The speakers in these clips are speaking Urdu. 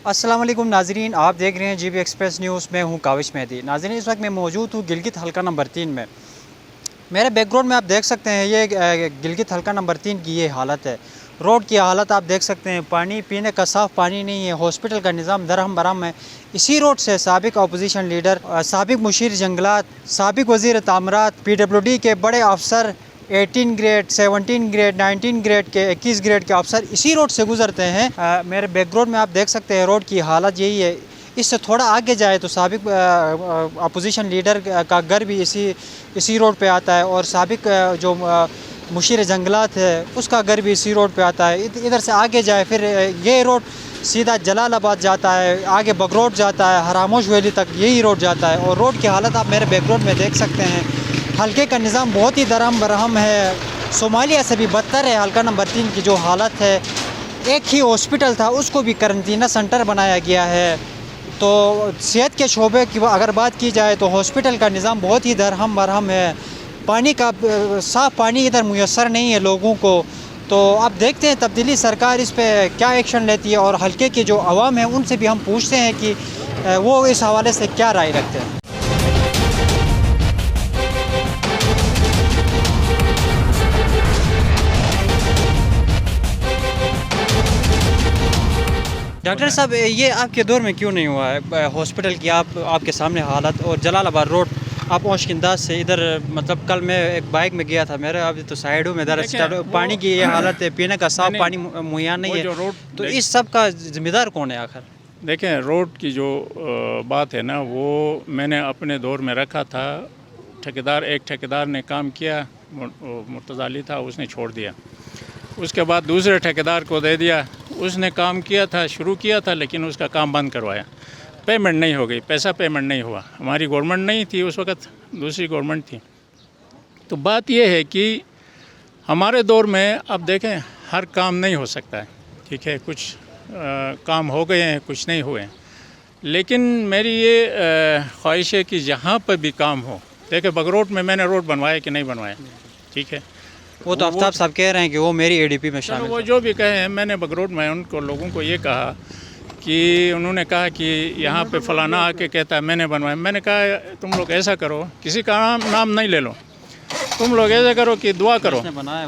السلام علیکم ناظرین، آپ دیکھ رہے ہیں جی بی ایکسپریس نیوز میں ہوں کاوش مہدی۔ ناظرین، اس وقت میں موجود ہوں گلگت حلقہ نمبر 3 میں۔ میرے بیک گراؤنڈ میں آپ دیکھ سکتے ہیں یہ گلگت حلقہ نمبر 3 کی یہ حالت ہے۔ روڈ کی حالت آپ دیکھ سکتے ہیں، پانی پینے کا صاف پانی نہیں ہے، ہاسپٹل کا نظام درہم برہم ہے۔ اسی روڈ سے سابق اپوزیشن لیڈر، سابق مشیر جنگلات، سابق وزیر تعمیرات، پی ڈبلیو ڈی کے بڑے افسر، 18 گریڈ، 17 گریڈ، 19 گریڈ کے، 21 گریڈ کے افسر اسی روڈ سے گزرتے ہیں۔ میرے بیک گراؤنڈ میں آپ دیکھ سکتے ہیں روڈ کی حالت یہی ہے۔ اس سے تھوڑا آگے جائے تو سابق اپوزیشن لیڈر کا گھر بھی اسی روڈ پہ آتا ہے، اور سابق جو مشیر جنگلات ہے اس کا گھر بھی اسی روڈ پہ آتا ہے۔ ادھر سے آگے جائے پھر یہ روڈ سیدھا جلال آباد جاتا ہے، آگے بگروڈ جاتا ہے، ہراموش ویلی تک یہی روڈ جاتا ہے۔ اور روڈ کی حالت آپ میرے بیک گراؤنڈ میں دیکھ سکتے ہیں۔ حلقے کا نظام بہت ہی درہم برہم ہے، صومالیہ سے بھی بدتر ہے۔ حلقہ نمبر 3 کی جو حالت ہے، ایک ہی ہاسپٹل تھا اس کو بھی قرنطینہ سنٹر بنایا گیا ہے۔ تو صحت کے شعبے کی اگر بات کی جائے تو ہاسپٹل کا نظام بہت ہی درہم برہم ہے۔ پانی کا صاف پانی ادھر میسر نہیں ہے لوگوں کو۔ تو اب دیکھتے ہیں تبدیلی سرکار اس پہ کیا ایکشن لیتی ہے، اور حلقے کے جو عوام ہیں ان سے بھی ہم پوچھتے ہیں کہ وہ اس حوالے سے کیا رائے رکھتے ہیں۔ ڈاکٹر صاحب، یہ آپ کے دور میں کیوں نہیں ہوا ہے؟ ہاسپٹل کی آپ کے سامنے حالت، اور جلال آباد روڈ آپ اوشک انداز سے ادھر، مطلب کل میں ایک بائک میں گیا تھا، میرے ابھی تو سائیڈوں میں پانی کی یہ حالت ہے، پینے کا صاف پانی مہیا نہیں ہے، تو اس سب کا ذمہ دار کون ہے آخر؟ دیکھیں، روڈ کی جو بات ہے نا، وہ میں نے اپنے دور میں رکھا تھا۔ ایک ٹھیکیدار نے کام کیا، مرتضی علی تھا، اس نے چھوڑ دیا۔ اس کے بعد دوسرے ٹھیکیدار کو دے دیا، اس نے کام کیا تھا، شروع کیا تھا، لیکن اس کا کام بند کروایا، پیمنٹ نہیں ہو گئی، پیسہ پیمنٹ نہیں ہوا۔ ہماری گورنمنٹ نہیں تھی اس وقت، دوسری گورنمنٹ تھی۔ تو بات یہ ہے کہ ہمارے دور میں اب دیکھیں ہر کام نہیں ہو سکتا ہے، ٹھیک ہے، کچھ کام ہو گئے ہیں، کچھ نہیں ہوئے ہیں، لیکن میری یہ خواہش ہے کہ جہاں پہ بھی کام ہو، دیکھیں بگروٹ میں نے روڈ بنوایا کہ نہیں بنوایا، ٹھیک ہے، وہ تو آفتاب صاحب کہہ رہے ہیں کہ وہ میری اے ڈی پی میں شامل ہے۔ وہ جو بھی کہے، میں نے بگروٹ میں ان کو لوگوں کو یہ کہا کہ انہوں نے کہا کہ یہاں پہ فلانا آ کے کہتا ہے میں نے بنوایا۔ میں نے کہا تم لوگ ایسا کرو، کسی کا نام نہیں لے لو، تم لوگ ایسا کرو کہ دعا کرو،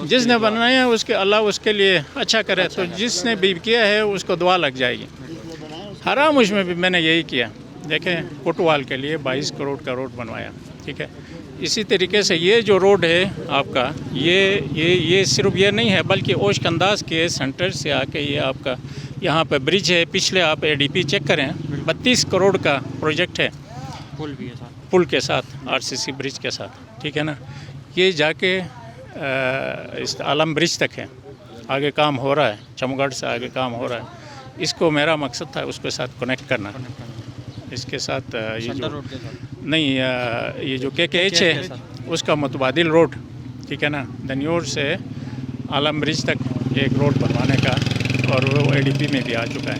جس نے بنایا ہے اس کے اللہ اس کے لیے اچھا کرے، تو جس نے بھی کیا ہے اس کو دعا لگ جائے گی۔ ہراموش میں بھی میں نے یہی کیا، دیکھیں کوٹوال کے لیے 22 کروڑ کا روڈ بنوایا، ٹھیک ہے۔ اسی طریقے سے یہ جو روڈ ہے آپ کا، یہ صرف یہ نہیں ہے، بلکہ اوشک انداز کے سینٹر سے آ کے یہ آپ کا یہاں پہ برج ہے، پچھلے آپ اے ڈی پی چیک کریں، 32 کروڑ کا پروجیکٹ ہے، پل کے ساتھ، RCC برج کے ساتھ، ٹھیک ہے نا۔ یہ جا کے اس عالم برج تک ہے، آگے کام ہو رہا ہے، چمگڑھ سے آگے کام ہو رہا ہے۔ اس کو میرا مقصد تھا اس کے ساتھ کنیکٹ کرنا، اس کے ساتھ یہ جو نہیں، یہ جو KKH ہے اس کا متبادل روڈ، ٹھیک ہے نا، دنیور سے عالم برج تک ایک روڈ بنوانے کا، اور وہ ADP میں بھی آ چکا ہے۔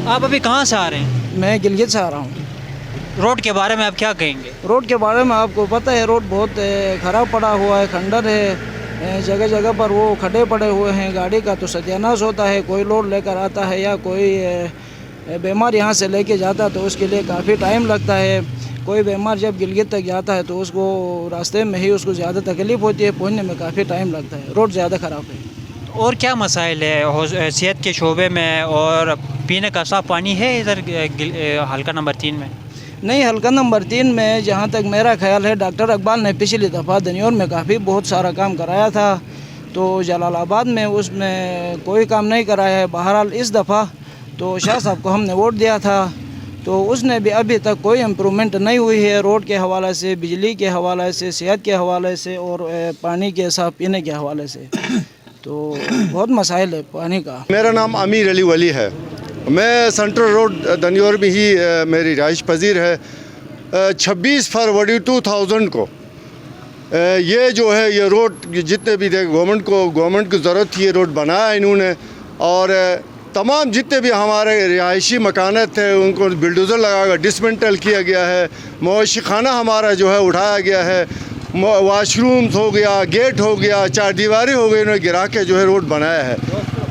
آپ ابھی کہاں سے آ رہے ہیں؟ میں گلگت سے آ رہا ہوں۔ روڈ کے بارے میں آپ کیا کہیں گے؟ روڈ کے بارے میں آپ کو پتہ ہے، روڈ بہت خراب پڑا ہوا ہے، کھنڈر ہے، جگہ جگہ پر وہ کھڈے پڑے ہوئے ہیں، گاڑی کا تو ستیاناش ہوتا ہے۔ کوئی لوڈ لے کر آتا ہے یا کوئی بیمار یہاں سے لے کے جاتا ہے تو اس کے لیے کافی ٹائم لگتا ہے۔ کوئی بیمار جب گلگت تک جاتا ہے تو اس کو راستے میں ہی اس کو زیادہ تکلیف ہوتی ہے، پہنچنے میں کافی ٹائم لگتا ہے، روڈ زیادہ خراب ہے۔ اور کیا مسائل ہے صحت کے شعبے میں، اور پینے کا صاف پانی ہے ادھر حلقہ نمبر 3 میں؟ نہیں، حلقہ نمبر 3 میں جہاں تک میرا خیال ہے، ڈاکٹر اقبال نے پچھلی دفعہ دنیور میں کافی بہت سارا کام کرایا تھا، تو جلال آباد میں اس میں کوئی کام نہیں کرایا ہے۔ بہرحال اس دفعہ تو شاہ صاحب کو ہم نے ووٹ دیا تھا، تو اس نے بھی ابھی تک کوئی امپرومنٹ نہیں ہوئی ہے، روڈ کے حوالے سے، بجلی کے حوالے سے، صحت کے حوالے سے، اور پانی کے صاف پینے کے حوالے سے، تو بہت مسائل ہے پانی کا۔ میرا نام امیر علی ولی ہے، میں سینٹرل روڈ دنیور میں ہی میری رہائش پذیر ہے۔ 26 فروری 2000 کو یہ جو ہے یہ روڈ جتنے بھی گورنمنٹ کو ضرورت تھی، یہ روڈ بنایا انہوں نے، اور تمام جتنے بھی ہمارے رہائشی مکانات تھے ان کو بلڈوزر لگا کر ڈسمنٹل کیا گیا ہے۔ مویشی خانہ ہمارا جو ہے اٹھایا گیا ہے، واش رومز ہو گیا، گیٹ ہو گیا، چار دیواری ہو گئی، انہوں نے گرا کے جو ہے روڈ بنایا ہے۔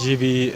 GB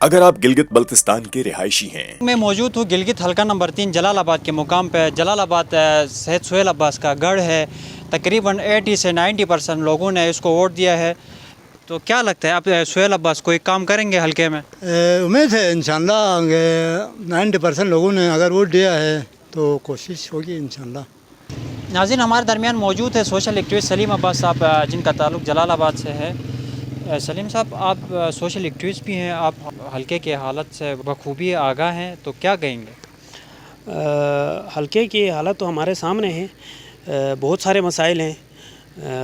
اگر آپ گلگت بلتستان کے رہائشی ہیں۔ میں موجود ہوں گلگت حلقہ نمبر 3 جلال آباد کے مقام پہ۔ جلال آباد سید سہیل عباس کا گڑھ ہے، تقریباً 80 سے 90% لوگوں نے اس کو ووٹ دیا ہے۔ تو کیا لگتا ہے آپ سہیل عباس کوئی کام کریں گے حلقے میں؟ امید ہے انشاءاللہ 90% لوگوں نے اگر ووٹ دیا ہے تو کوشش ہوگی انشاءاللہ۔ ناظرین، ہمارے درمیان موجود ہے سوشل ایکٹیوسٹ سلیم عباس صاحب، جن کا تعلق جلال آباد سے ہے۔ سلیم صاحب، آپ سوشل ایکٹیوسٹ بھی ہیں، آپ حلقے کے حالت سے بخوبی آگاہ ہیں، تو کیا کہیں گے؟ حلقے کی حالت تو ہمارے سامنے ہے، بہت سارے مسائل ہیں،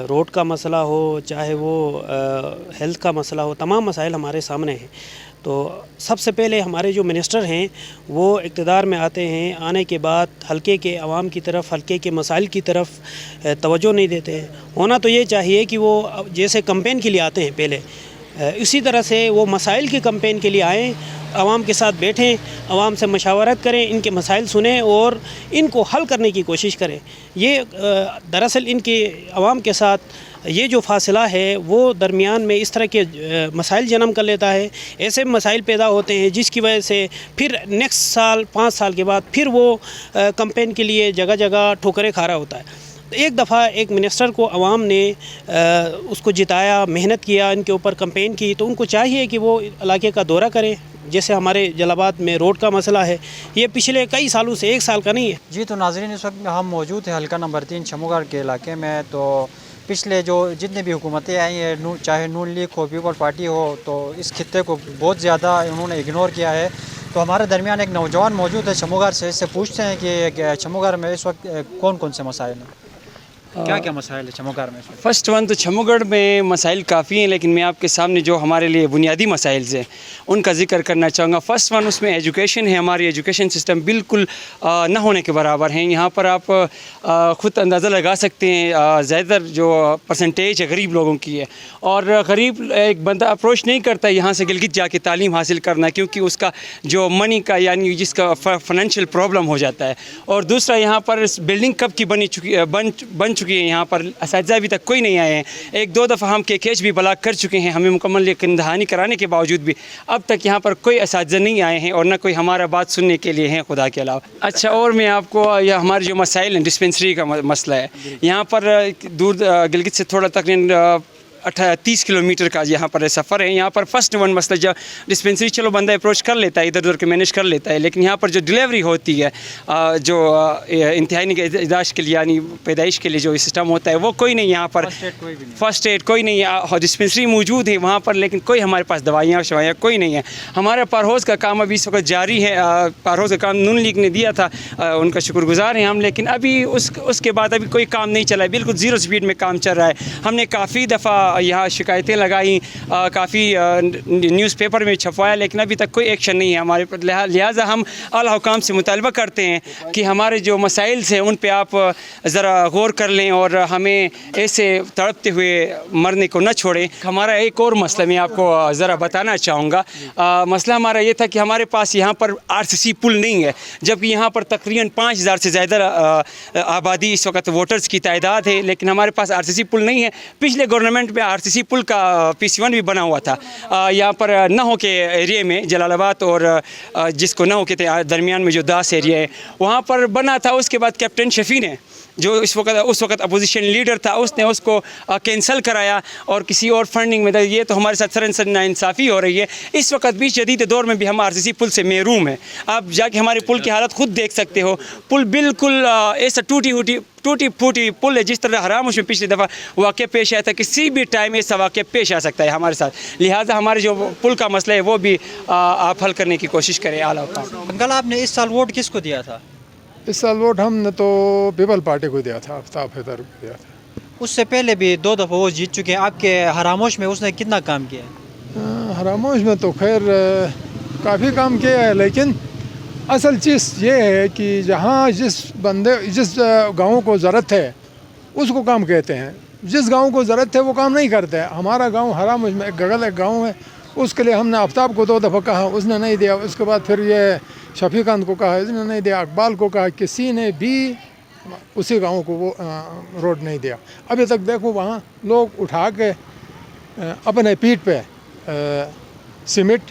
روڈ کا مسئلہ ہو چاہے وہ ہیلتھ کا مسئلہ ہو، تمام مسائل ہمارے سامنے ہیں۔ تو سب سے پہلے ہمارے جو منسٹر ہیں وہ اقتدار میں آتے ہیں، آنے کے بعد حلقے کے عوام کی طرف، حلقے کے مسائل کی طرف توجہ نہیں دیتے ہیں۔ ہونا تو یہ چاہیے کہ وہ جیسے کمپین کے لیے آتے ہیں پہلے، اسی طرح سے وہ مسائل کی کمپین کے لیے آئیں، عوام کے ساتھ بیٹھیں، عوام سے مشاورت کریں، ان کے مسائل سنیں اور ان کو حل کرنے کی کوشش کریں۔ یہ دراصل ان کے عوام کے ساتھ یہ جو فاصلہ ہے وہ درمیان میں اس طرح کے مسائل جنم کر لیتا ہے، ایسے مسائل پیدا ہوتے ہیں جس کی وجہ سے پھر نیکسٹ سال 5 سال کے بعد پھر وہ کمپین کے لیے جگہ جگہ ٹھوکریں کھا رہا ہوتا ہے۔ ایک دفعہ ایک منسٹر کو عوام نے اس کو جتایا، محنت کیا، ان کے اوپر کمپین کی، تو ان کو چاہیے کہ وہ علاقے کا دورہ کریں۔ جیسے ہمارے جلال آباد میں روڈ کا مسئلہ ہے، یہ پچھلے کئی سالوں سے، 1 سال کا نہیں ہے۔ جی، تو ناظرین، اس وقت ہم موجود ہیں حلقہ نمبر 3 شموگڑھ کے علاقے میں۔ تو پچھلے جو جتنے بھی حکومتیں آئی ہیں، چاہے نون لیگ ہو، پیپل پارٹی ہو، تو اس خطے کو بہت زیادہ انہوں نے اگنور کیا ہے۔ تو ہمارے درمیان ایک نوجوان موجود ہے شموگڑھ سے، اس سے پوچھتے ہیں کہ شموگڑھ میں اس وقت کون کون سے مسائل ہیں، کیا کیا مسائل ہے شموگڑھ میں؟ فرسٹ ون تو شموگڑھ میں مسائل کافی ہیں، لیکن میں آپ کے سامنے جو ہمارے لیے بنیادی مسائل ہیں ان کا ذکر کرنا چاہوں گا۔ فرسٹ ون اس میں ایجوکیشن ہے۔ ہماری ایجوکیشن سسٹم بالکل نہ ہونے کے برابر ہیں۔ یہاں پر آپ خود اندازہ لگا سکتے ہیں، زیادہ تر جو پرسنٹیج ہے غریب لوگوں کی ہے، اور غریب ایک بندہ اپروچ نہیں کرتا یہاں سے گلگت جا کے تعلیم حاصل کرنا، کیونکہ اس کا جو منی کا یعنی جس کا فائنینشیل پرابلم ہو جاتا ہے۔ اور دوسرا، یہاں پر بلڈنگ کب کی بن چکی ہے، یہاں پر اساتذہ ابھی تک کوئی نہیں آئے ہیں۔ 1-2 دفعہ ہم KKH بھی بلاک کر چکے ہیں، ہمیں مکمل لیکن دہانی کرانے کے باوجود بھی اب تک یہاں پر کوئی اساتذہ نہیں آئے ہیں، اور نہ کوئی ہمارا بات سننے کے لیے ہیں خدا کے علاوہ۔ اچھا، اور میں آپ کو یہ ہمارے جو مسائل ہیں، ڈسپنسری کا مسئلہ ہے۔ یہاں پر دور گلگت سے تھوڑا تقریباً 30 کلومیٹر کا یہاں پر سفر ہے۔ یہاں پر فرسٹ ون مسئلہ جو ڈسپنسری، چلو بندہ اپروچ کر لیتا ہے، ادھر ادھر کے مینیج کر لیتا ہے، لیکن یہاں پر جو ڈلیوری ہوتی ہے، جو انتہائی نگہداشت کے لیے یعنی پیدائش کے لیے جو سسٹم ہوتا ہے، وہ کوئی نہیں یہاں پر۔ فرسٹ ایڈ کوئی نہیں ہے، ڈسپنسری موجود ہے وہاں پر، لیکن کوئی ہمارے پاس دوائیاں شوائیاں کوئی نہیں ہے۔ ہمارا پارحوز کا کام ابھی اس وقت جاری ہے۔ پارحوز کا کام نون لیگ نے دیا تھا، ان کا شکر گزار ہیں ہم، لیکن ابھی اس کے بعد ابھی کوئی کام نہیں چلا ہے، بالکل 0 سپیڈ میں کام چل رہا ہے۔ ہم نے کافی دفعہ یہاں شکایتیں لگائیں، کافی نیوز پیپر میں چھپوایا، لیکن ابھی تک کوئی ایکشن نہیں ہے ہمارے پر۔ لہٰذا ہم اعلیٰ حکام سے مطالبہ کرتے ہیں کہ ہمارے جو مسائل ہیں ان پہ آپ ذرا غور کر لیں اور ہمیں ایسے تڑپتے ہوئے مرنے کو نہ چھوڑیں۔ ہمارا ایک اور مسئلہ میں آپ کو ذرا بتانا چاہوں گا۔ مسئلہ ہمارا یہ تھا کہ ہمارے پاس یہاں پر RCC پل نہیں ہے، جبکہ یہاں پر تقریباً 5000 سے زیادہ آبادی اس وقت ووٹرز کی تعداد ہے، لیکن ہمارے پاس RCC پل نہیں ہے۔ پچھلے گورنمنٹ میں RCC پل کا PC1 بھی بنا ہوا تھا یہاں پر نہو کے ایریے میں، جلال آباد اور جس کو نہو کے درمیان میں جو داس ایریا ہے وہاں پر بنا تھا۔ اس کے بعد کیپٹن شفیع نے، جو اس وقت اپوزیشن لیڈر تھا، اس نے اس کو کینسل کرایا اور کسی اور فنڈنگ میں۔ یہ تو ہمارے ساتھ سراسر ناانصافی ہو رہی ہے۔ اس وقت بھی جدید دور میں بھی ہم RCC پل سے محروم ہیں۔ آپ جا کے ہمارے پل کی حالت خود دیکھ سکتے ہو، پل بالکل ایسا ٹوٹی پھوٹی پل ہے، جس طرح حرامش میں پچھلی دفعہ واقعہ پیش آیا تھا، کسی بھی ٹائم ایسا واقعہ پیش آ سکتا ہے ہمارے ساتھ۔ لہٰذا ہمارے جو پل کا مسئلہ ہے وہ بھی آپ حل کرنے کی کوشش کریں اعلیٰ حکام۔ انکل، آپ نے اس سال ووٹ کس کو دیا تھا؟ اس سال ووٹ ہم نے تو پیپل پارٹی کو دیا تھا، آفتاب حیدر کو دیا تھا۔ اس سے پہلے بھی 2 دفعہ وہ جیت چکے ہیں۔ آپ کے حراموش میں اس نے کتنا کام کیا ہے؟ حراموش میں تو خیر کافی کام کیا ہے، لیکن اصل چیز یہ ہے کہ جہاں جس گاؤں کو ضرورت ہے اس کو کام کہتے ہیں، جس گاؤں کو ضرورت ہے وہ کام نہیں کرتے۔ ہمارا گاؤں حراموش میں ایک گگل ایک گاؤں ہے، اس کے لیے ہم نے آفتاب کو 2 دفعہ کہا، اس نے نہیں دیا۔ اس کے بعد پھر یہ شفیق کو کہا، اس نے نہیں دیا۔ اقبال کو کہا، کسی نے بھی اسی گاؤں کو وہ روڈ نہیں دیا۔ ابھی تک دیکھو وہاں لوگ اٹھا کے اپنے پیٹھ پہ سیمنٹ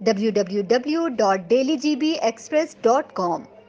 www.dailygbexpress.com।